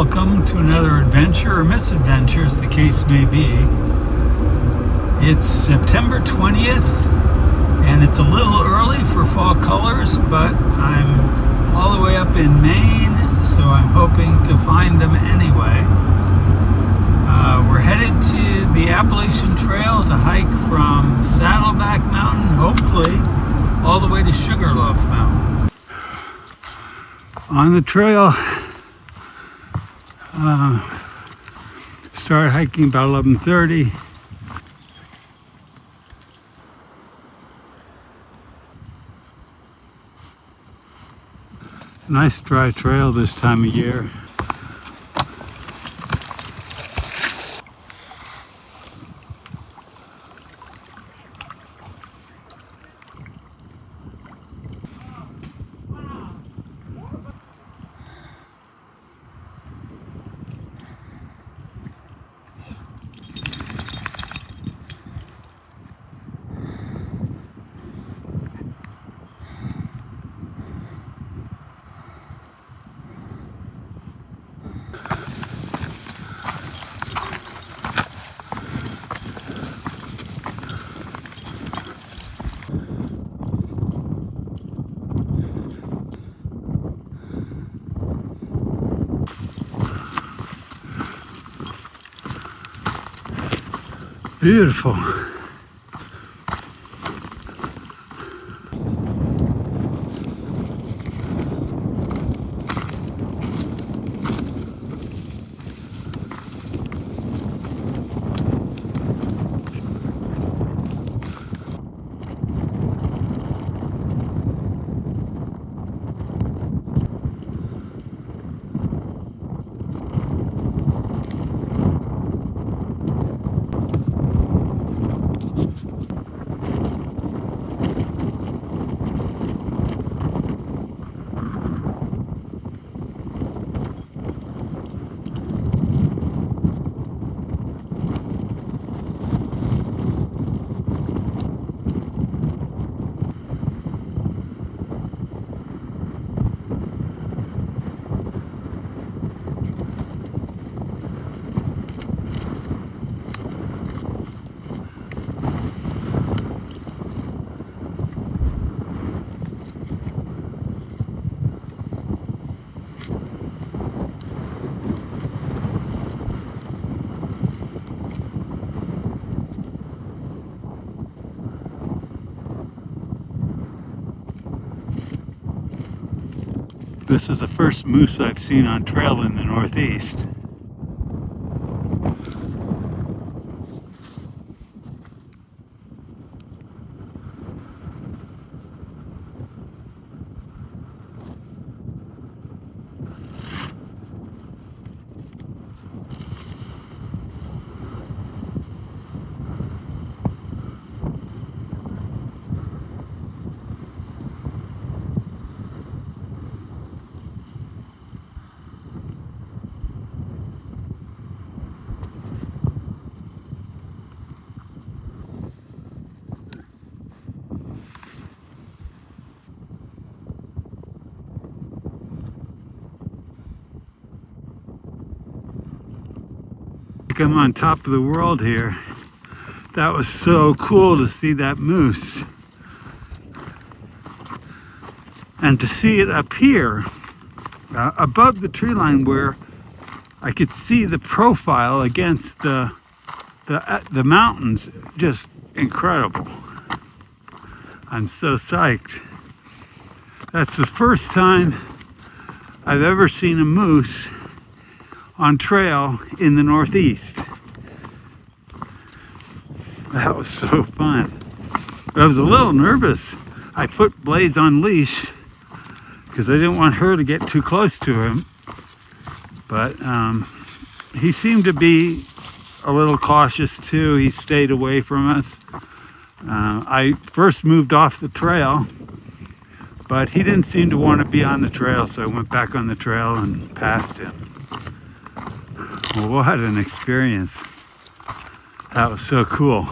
welcome to another adventure or misadventure, as the case may be. It's September 20th, and it's a little early for fall colors, but I'm all the way up in Maine, so I'm hoping to find them anyway. We're headed to the Appalachian Trail to hike from Saddleback Mountain, hopefully, all the way to Sugarloaf Mountain. On the trail, started hiking about 11:30. Nice dry trail this time of year. Beautiful. This is the first moose I've seen on trail in the Northeast. I'm on top of the world here. That was so cool to see that moose. And to see it up here, above the tree line where I could see the profile against the mountains, just incredible. I'm so psyched. That's the first time I've ever seen a moose on trail in the Northeast. That was so fun. I was a little nervous. I put Blaze on leash because I didn't want her to get too close to him. But he seemed to be a little cautious too. He stayed away from us. I first moved off the trail, but he didn't seem to want to be on the trail, so I went back on the trail and passed him. Well, what an experience. That was so cool.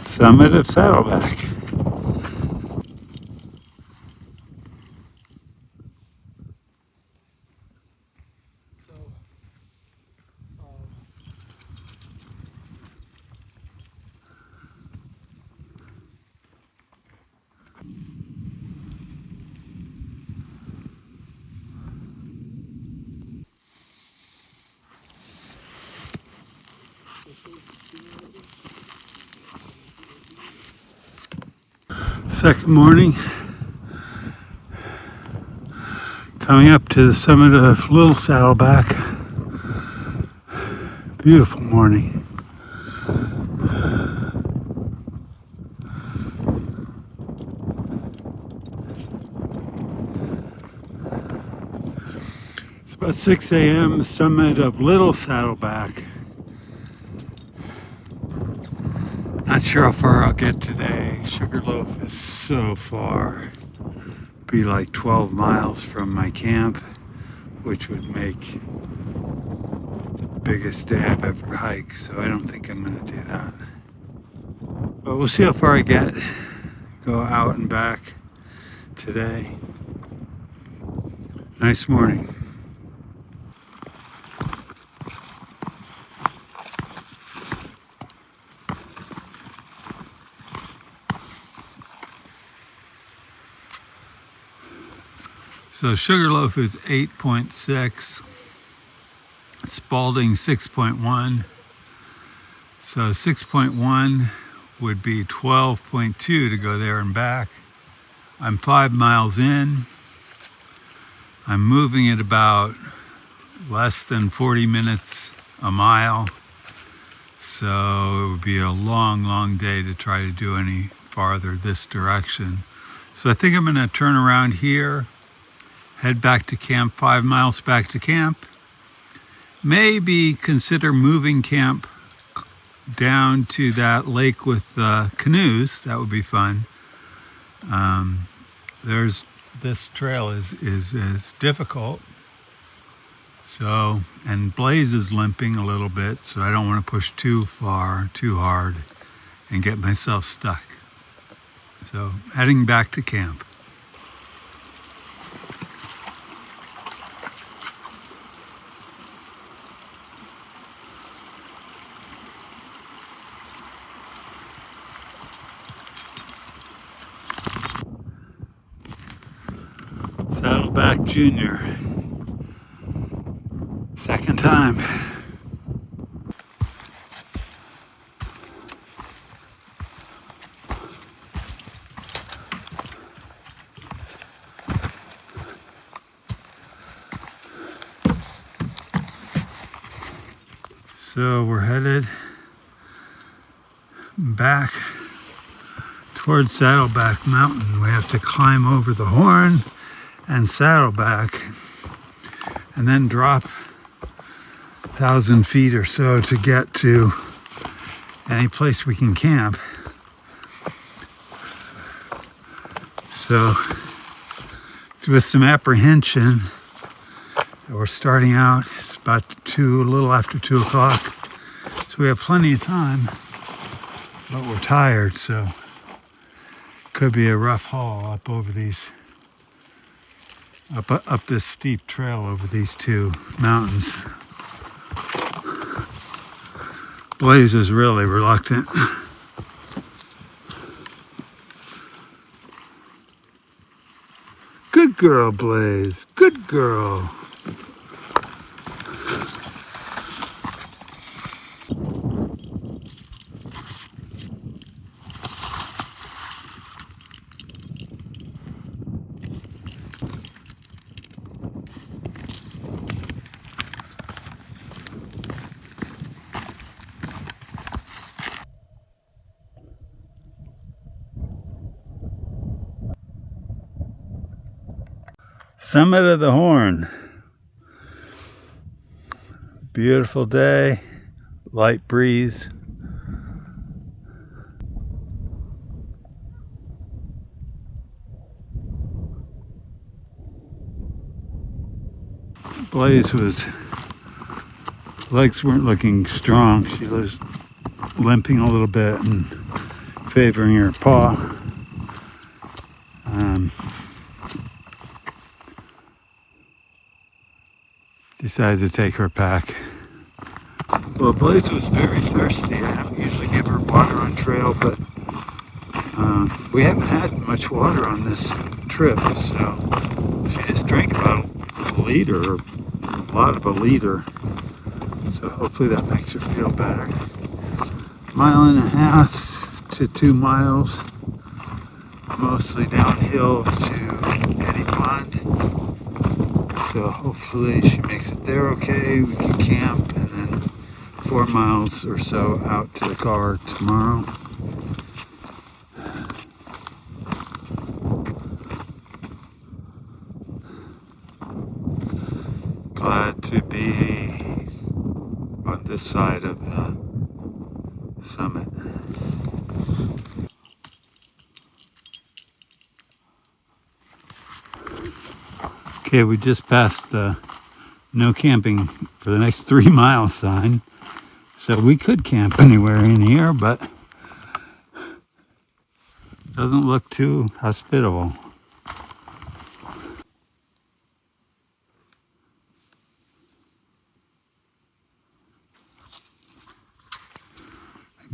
Summit of Saddleback. Second morning, coming up to the summit of Little Saddleback. Beautiful morning. It's about 6 a.m., the summit of Little Saddleback. Not sure how far I'll get today. Sugarloaf is so far. Be like 12 miles from my camp, which would make the biggest day I've ever hiked, so I don't think I'm going to do that. But we'll see how far I get. Go out and back today. Nice morning. So Sugarloaf is 8.6, Spalding 6.1. So 6.1 would be 12.2 to go there and back. I'm 5 miles in. I'm moving at about less than 40 minutes a mile. So it would be a long, long day to try to do any farther this direction. So I think I'm going to turn around here, head back to camp, 5 miles back to camp. Maybe consider moving camp down to that lake with canoes. That would be fun. This trail is difficult. So, and Blaze is limping a little bit, so I don't want to push too far, too hard, and get myself stuck. So, heading back to camp. Saddleback Jr. Second time. So we're headed back towards Saddleback Mountain. We have to climb over the Horn and Saddleback and then drop 1,000 feet or so to get to any place we can camp. So it's with some apprehension that we're starting out. It's about a little after 2 o'clock. So we have plenty of time, but we're tired, so could be a rough haul up over these up this steep trail over these 2 mountains. Blaze is really reluctant. Good girl, Blaze. Good girl. Summit of the Horn. Beautiful day, light breeze. Blaze legs weren't looking strong. She was limping a little bit and favoring her paw. Decided to take her pack. Well, Blaze was very thirsty. I don't usually give her water on trail, but we haven't had much water on this trip, so she just drank about a liter, a lot of a liter. So hopefully that makes her feel better. 1.5 to 2 miles mostly downhill to Eddy Pond. So hopefully she makes it there okay. We can camp and then 4 miles or so out to the car tomorrow. Glad to be on this side of the summit. Okay, we just passed the no camping for the next 3 miles sign. So we could camp anywhere in here, but doesn't look too hospitable.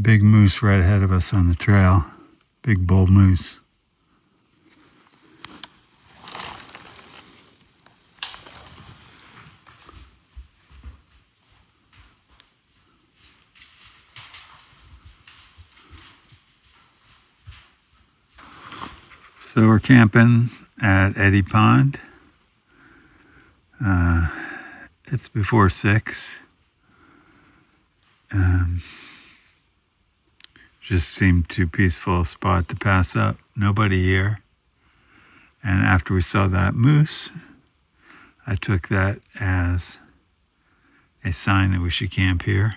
Big moose right ahead of us on the trail. Big bull moose. So we're camping at Eddy Pond. It's before 6. Just seemed too peaceful a spot to pass up. Nobody here. And after we saw that moose, I took that as a sign that we should camp here.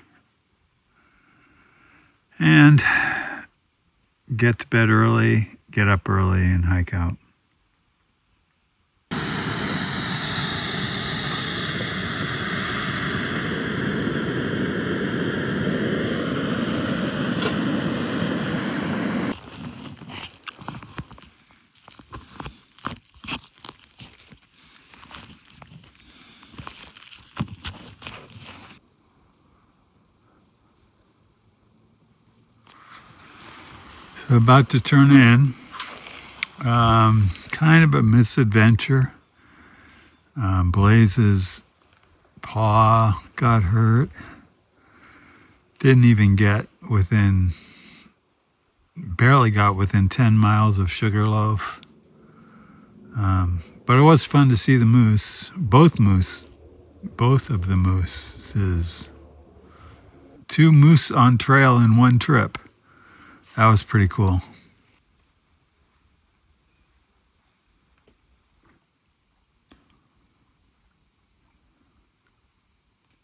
And get to bed early, get up early, and hike out. So about to turn in. Kind of a misadventure. Blaze's paw got hurt. Didn't even get within, barely got within 10 miles of Sugarloaf. But it was fun to see the moose, both of the mooses. 2 moose on trail in one trip. That was pretty cool.